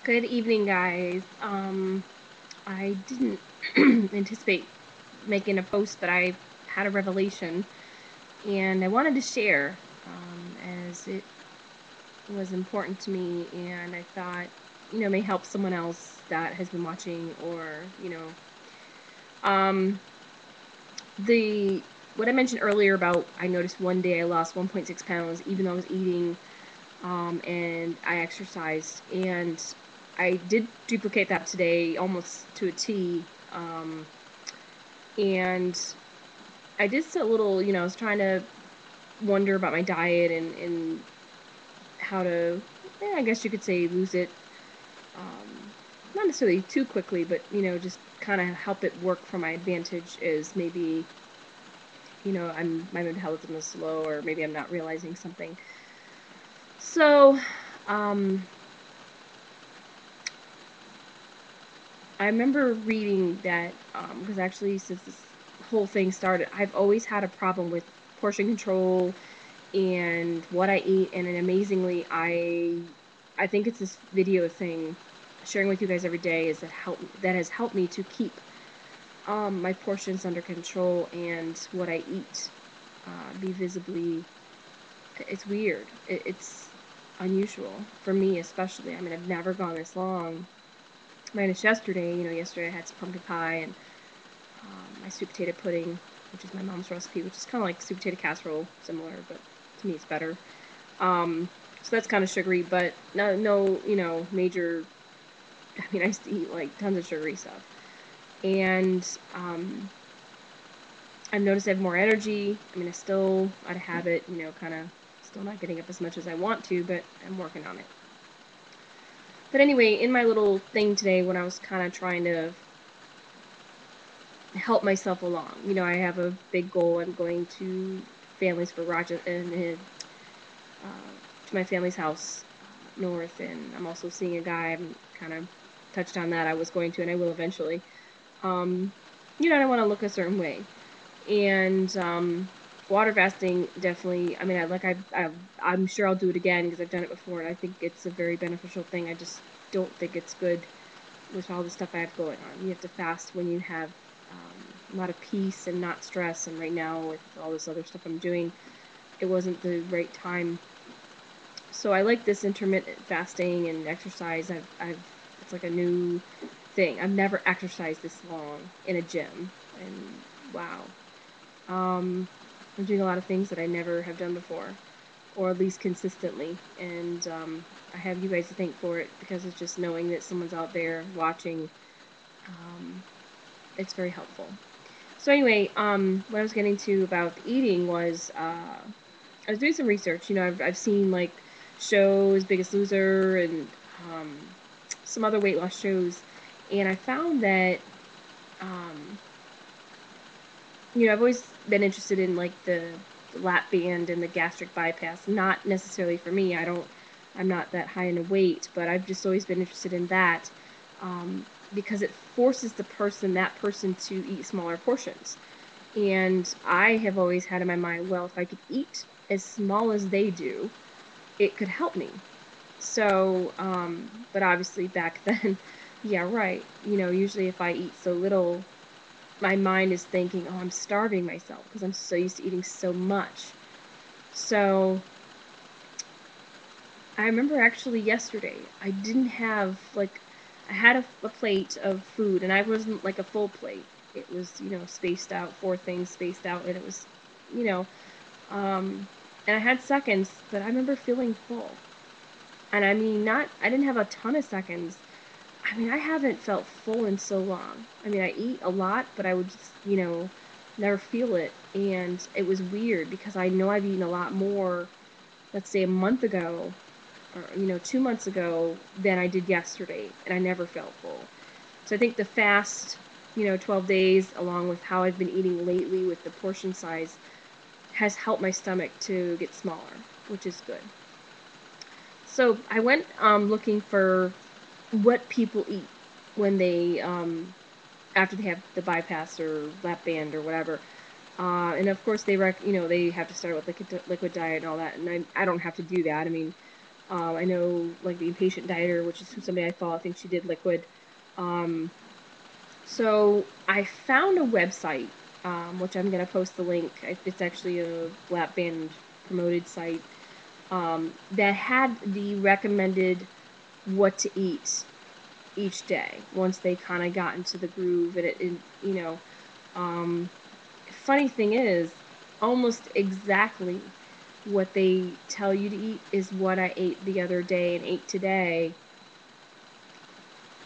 Good evening, guys. I didn't anticipate making a post, but I had a revelation, and I wanted to share as it was important to me, and I thought, may help someone else that has been watching, or um, the what I mentioned earlier about I noticed one day I lost 1.6 pounds, even though I was eating, and I exercised, and I did duplicate that today almost to a T. And I did a little, I was trying to wonder about my diet and how to, I guess you could say, lose it. Not necessarily too quickly, but, just kind of help it work for my advantage is maybe, my metabolism is slow, or maybe I'm not realizing something. So, I remember reading that, because actually since this whole thing started, I've always had a problem with portion control and what I eat, and amazingly, I think it's this video thing, sharing with you guys every day, that has helped me to keep my portions under control and what I eat be visibly. It's weird. It's unusual for me, especially. I mean, I've never gone this long. Minus yesterday, yesterday I had some pumpkin pie and my sweet potato pudding, which is my mom's recipe, which is kind of like sweet potato casserole, similar, but to me it's better. So that's kind of sugary, but no, major. I mean, I used to eat like tons of sugary stuff, and I've noticed I have more energy. I mean, I still out of habit, kind of still not getting up as much as I want to, but I'm working on it. But anyway, in my little thing today, when I was kind of trying to help myself along, I have a big goal. I'm going to Families for Rochester, and to my family's house north, and I'm also seeing a guy. I'm kind of touched on that. I was going to, and I will eventually. I want to look a certain way, and water fasting definitely. I mean, I'm sure I'll do it again because I've done it before, and I think it's a very beneficial thing. I just don't think it's good with all the stuff I have going on. You have to fast when you have a lot of peace and not stress. And right now, with all this other stuff I'm doing, it wasn't the right time. So I like this intermittent fasting and exercise. It's like a new thing. I've never exercised this long in a gym, and wow. I'm doing a lot of things that I never have done before, or at least consistently, and I have you guys to thank for it, because it's just knowing that someone's out there watching. It's very helpful. So anyway, what I was getting to about eating was I was doing some research. I've seen like shows, Biggest Loser, and some other weight loss shows, and I found that I've always been interested in like the lap band and the gastric bypass. Not necessarily for me. I'm not that high in a weight, but I've just always been interested in that because it forces that person to eat smaller portions. And I have always had in my mind, well, if I could eat as small as they do, it could help me. So, but obviously back then, yeah, right. Usually if I eat so little, my mind is thinking, oh, I'm starving myself because I'm so used to eating so much. So I remember actually yesterday, I didn't have, like, I had a plate of food, and I wasn't like a full plate. It was, spaced out, 4 things spaced out, and it was, you know, and I had seconds, but I remember feeling full. And I mean, I didn't have a ton of seconds. I mean, I haven't felt full in so long. I mean, I eat a lot, but I would just, never feel it. And it was weird because I know I've eaten a lot more, let's say a month ago, or, 2 months ago, than I did yesterday. And I never felt full. So I think the fast, 12 days, along with how I've been eating lately with the portion size, has helped my stomach to get smaller, which is good. So I went looking for what people eat when they after they have the bypass or lap band or whatever, and of course they have to start with liquid diet and all that, and I don't have to do that. I mean, I know like the Impatient Dieter, which is somebody I follow, I think she did liquid. So I found a website, which I'm going to post the link. It's actually a lap band promoted site, that had the recommended what to eat each day once they kind of got into the groove. And you know, funny thing is, almost exactly what they tell you to eat is what I ate the other day and ate today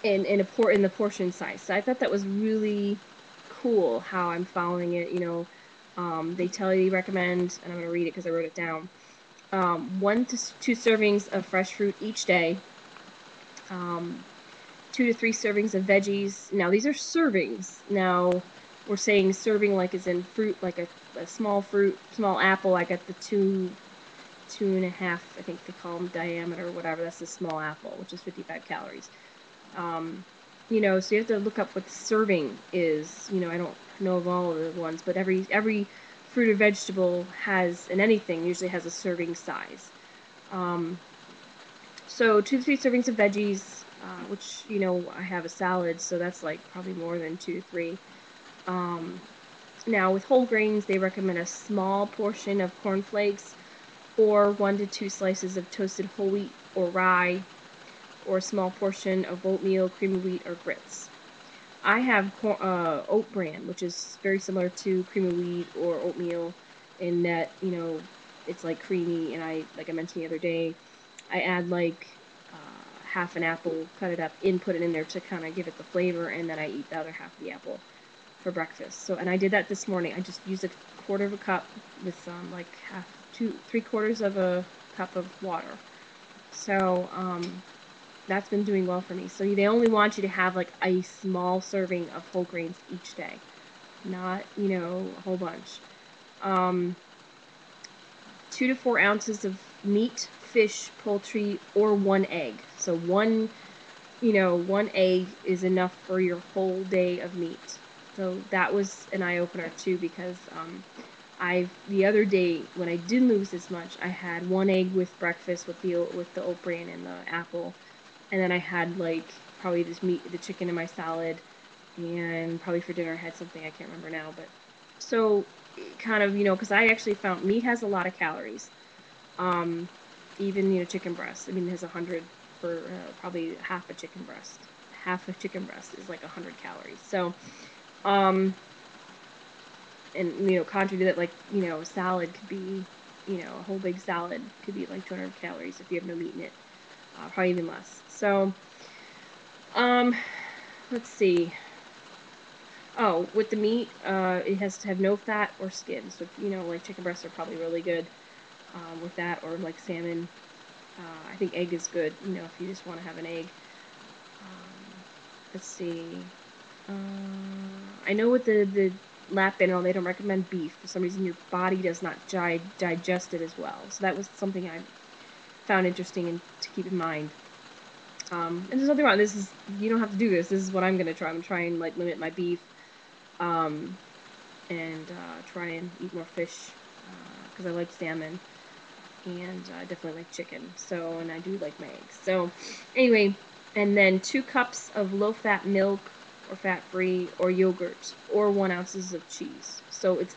in the portion size. So I thought that was really cool how I'm following it. They tell you, recommend, and I'm going to read it because I wrote it down. 1 to 2 servings of fresh fruit each day. 2 to 3 servings of veggies. Now these are servings. Now we're saying serving like as in fruit, like a small fruit, small apple. I got the 2.5, I think they call them, diameter or whatever. That's a small apple, which is 55 calories. So you have to look up what the serving is. I don't know of all of the ones, but every fruit or vegetable has, and anything usually has a serving size. So 2 to 3 servings of veggies, which, I have a salad, so that's like probably more than 2 to 3. Now with whole grains, they recommend a small portion of cornflakes or 1 to 2 slices of toasted whole wheat or rye, or a small portion of oatmeal, cream of wheat, or grits. I have oat bran, which is very similar to cream of wheat or oatmeal in that, it's like creamy, and like I mentioned the other day, I add like half an apple, cut it up, put it in there to kind of give it the flavor, and then I eat the other half of the apple for breakfast. So, and I did that this morning. I just used a quarter of a cup with like 3/4 of a cup of water. So, that's been doing well for me. So they only want you to have like a small serving of whole grains each day, not, a whole bunch. 2 to 4 ounces of meat, fish, poultry, or 1 egg. So one egg is enough for your whole day of meat. So that was an eye-opener too, because the other day when I didn't lose this much, I had 1 egg with breakfast with the oat bran and the apple. And then I had like probably the chicken in my salad, and probably for dinner I had something I can't remember now. But so kind of, because I actually found meat has a lot of calories. Even, chicken breast. I mean, it has 100 for probably half a chicken breast. Half a chicken breast is like 100 calories. So, and contrary to that, like, a salad could be, a whole big salad could be like 200 calories if you have no meat in it. Probably even less. So, let's see. Oh, with the meat, it has to have no fat or skin. So, like chicken breasts are probably really good with that, or like salmon. I think egg is good, if you just want to have an egg. Let's see. I know with the lap band, they don't recommend beef. For some reason, your body does not digest it as well. So that was something I found interesting and to keep in mind. And there's nothing wrong. You don't have to do this. This is what I'm gonna try. I'm trying like limit my beef, and try and eat more fish, because I like salmon, and I definitely like chicken. So, and I do like my eggs. So, anyway, and then 2 cups of low-fat milk, or fat-free, or yogurt, or 1 ounces of cheese. So it's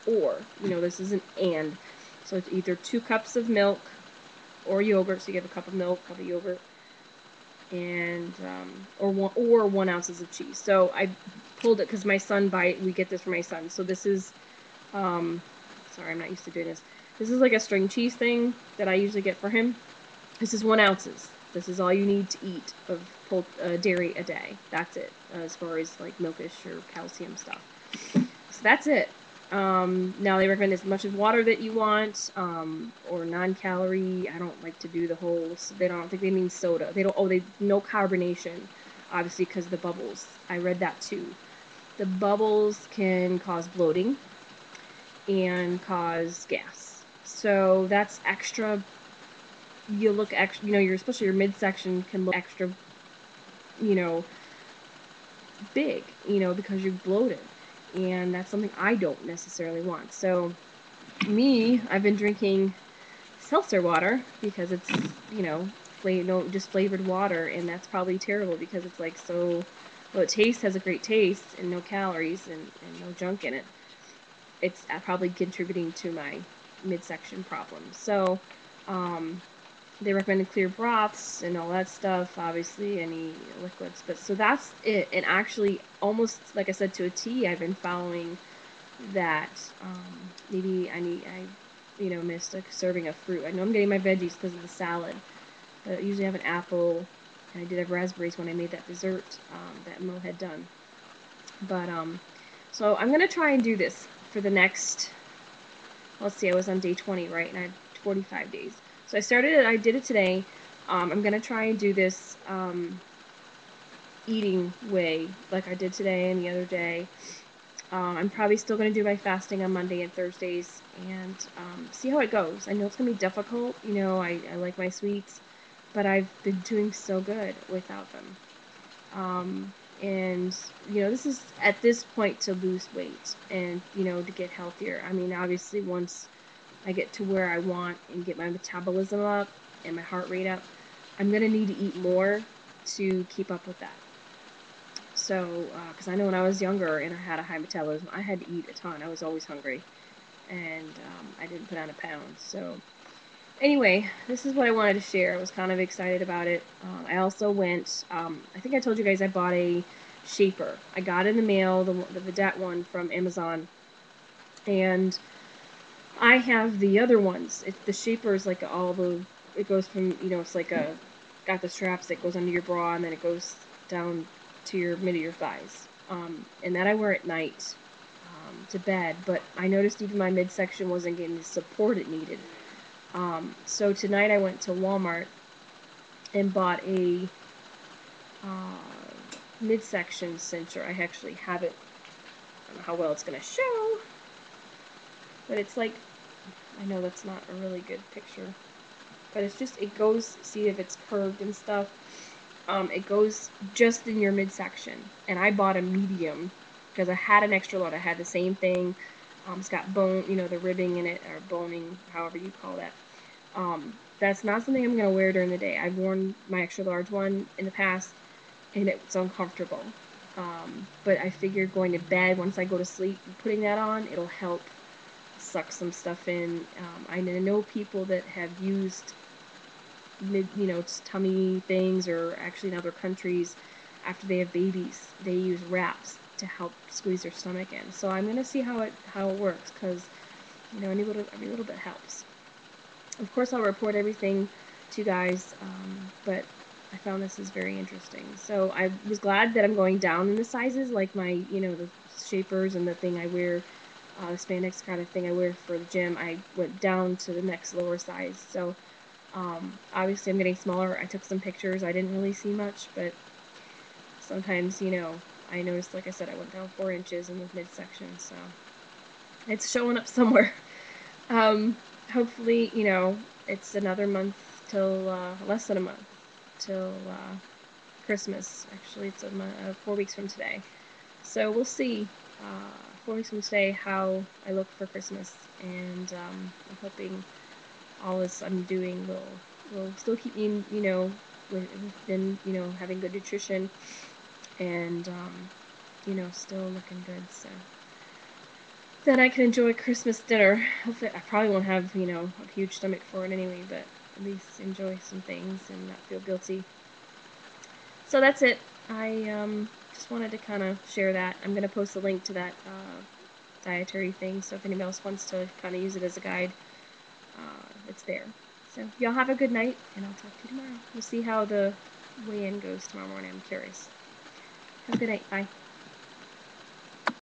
or, this isn't and. So it's either 2 cups of milk or yogurt. So you have a cup of milk, cup of yogurt, and or 1 ounces of cheese. So I pulled it because my son we get this for my son. So this is sorry, I'm not used to doing this. This is like a string cheese thing that I usually get for him. This is 1 ounces. This is all you need to eat of dairy a day. That's it, as far as like milkish or calcium stuff. So that's it. Now they recommend as much as water that you want, or non-calorie. I don't like to do the whole. I don't think they mean soda. They don't. Oh, no carbonation, obviously, because the bubbles. I read that too. The bubbles can cause bloating and cause gas. So that's extra. You look extra. Especially your midsection can look extra. Big. Because you're bloated. And that's something I don't necessarily want. So, I've been drinking seltzer water because it's, you know, just flavored water, and that's probably terrible because it's like so, well, it has a great taste and no calories and no junk in it. It's probably contributing to my midsection problems. So, they recommended clear broths and all that stuff, obviously, any liquids. But so that's it. And actually, almost like I said, to a T, I've been following that. Maybe I missed a serving of fruit. I know I'm getting my veggies because of the salad. But I usually have an apple, and I did have raspberries when I made that dessert that Mo had done. But, so I'm going to try and do this for the next, let's see, I was on day 20, right? And I had 45 days. So I did it today. I'm going to try and do this eating way like I did today and the other day. I'm probably still going to do my fasting on Monday and Thursdays and see how it goes. I know it's going to be difficult. You know, I like my sweets, but I've been doing so good without them. And, you know, this is at this point to lose weight and, you know, to get healthier. I mean, obviously, once I get to where I want and get my metabolism up and my heart rate up, I'm going to need to eat more to keep up with that. So, because I know when I was younger and I had a high metabolism, I had to eat a ton. I was always hungry, and I didn't put on a pound. So, anyway, this is what I wanted to share. I was kind of excited about it. I also went, I think I told you guys I bought a shaper. I got in the mail, the Vedette one from Amazon, and I have the other ones. The shaper is like it goes from, you know, it's like got the straps that goes under your bra, and then it goes down to your mid of your thighs. And that I wear at night to bed, but I noticed even my midsection wasn't getting the support it needed. So tonight I went to Walmart and bought a midsection cincher. I actually have it. I don't know how well it's going to show, but it's like, I know that's not a really good picture, but it's just, it goes, see if it's curved and stuff. It goes just in your midsection, and I bought a medium because I had an extra large. I had the same thing. It's got bone, you know, the ribbing in it, or boning, however you call that. That's not something I'm going to wear during the day. I've worn my extra large one in the past, and it's uncomfortable. But I figured going to bed, once I go to sleep, putting that on, it'll help suck some stuff in. I know people that have used tummy things, or actually in other countries, after they have babies, they use wraps to help squeeze their stomach in. So I'm going to see how it works, because, you know, every little bit helps. Of course, I'll report everything to you guys, but I found this is very interesting. So I was glad that I'm going down in the sizes, like my, you know, the shapers and the thing I wear, the spandex kind of thing I wear for the gym. I went down to the next lower size. So obviously I'm getting smaller. I took some pictures. I didn't really see much, but sometimes, you know, I noticed, like I said, I went down 4 inches in the midsection, so it's showing up somewhere. Hopefully, you know, it's another month till, less than a month till Christmas. Actually, it's 4 weeks from today. So we'll see 4 weeks from today how I look for Christmas, and I'm hoping all this I'm doing will still keep me, you know, within, you know, having good nutrition and, you know, still looking good. So then I can enjoy Christmas dinner. Hopefully, I probably won't have, you know, a huge stomach for it anyway, but at least enjoy some things and not feel guilty. So that's it. I just wanted to kind of share that. I'm going to post a link to that dietary thing, so if anybody else wants to kind of use it as a guide, it's there. So y'all have a good night, and I'll talk to you tomorrow. We'll see how the weigh-in goes tomorrow morning. I'm curious. Have a good night. Bye.